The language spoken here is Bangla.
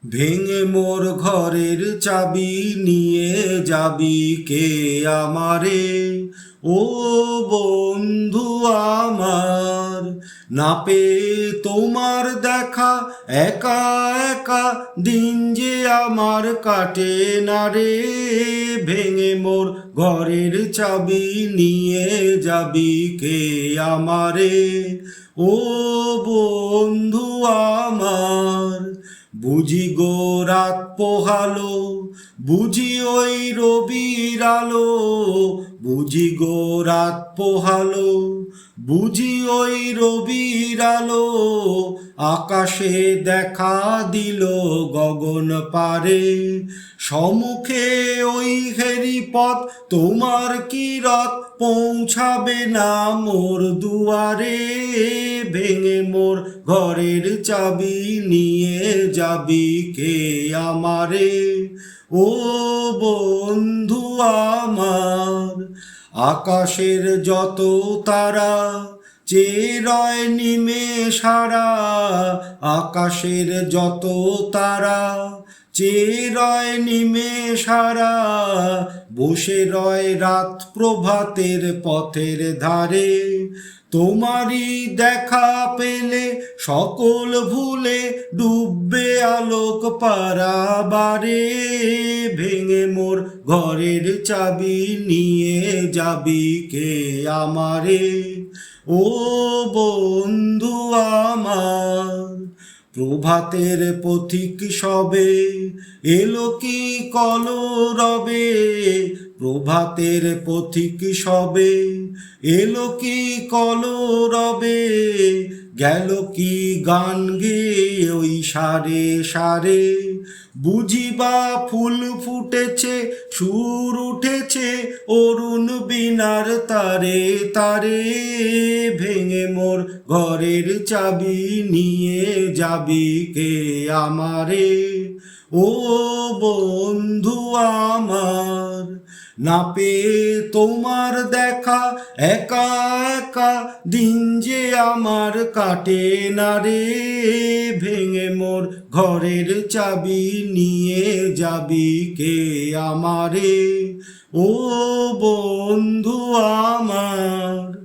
ভেঙে মোর ঘরের চাবি নিয়ে যাবি কে আমারে? ও বন্ধু আমার, না পেয়ে তোমার দেখা একা একা দিন যে আমার কাটে না রে। ভেঙে মোর ঘরের চাবি নিয়ে যাবি কে আমারে? ও বন্ধু আমার, বুঝি গো রাত পোহালো, বুঝি ওই রবির আলো, বুঝি গো রাত পোহালো, বুঝি ওই রবির আলো, আকাশে দেখা দিল গগন পারে, সম্মুখে ওই হেরি পথ তোমার কি রথ পৌঁছাবে না মোর দুয়ারে? ভেঙে মোর ঘরের চাবি নিয়ে যাবি কে আমারে? ও বন্ধু আমার, আকাশের যত তারা চেয়ে রয় নিমেষারা, আকাশের যত তারা চেয়ে রয় নিমেষারা, বসে রয় রাত প্রভাতের পথের ধারে, তোমারই দেখা পেলে সকল ভুলে ডুববে আলোক পারাবারে। ভেঙে মোর ঘরের চাবি নিয়ে যাবি কে আমারে? ও বন্ধু আমার, প্রভাতের পথিক সবে এলো কি কলরবে, প্রভাতের পথিক সবে এলো কি কলরবে, গেল কি গান গেয়ে ওই সারে সারে, বুঝিবা ফুল ফুটেছে সুর উঠেছে অরুণ বীণার তারে তারে। ভেঙে মোর ঘরের চাবি নিয়ে যাবি কে আমারে? ও বন্ধু আমার, না পেয়ে তোমার দেখা একা একা দিন যে আমার কাটে না রে। ভেঙে মোর ঘরের চাবি নিয়ে যাবি কে আমারে? ও বন্ধু আমার।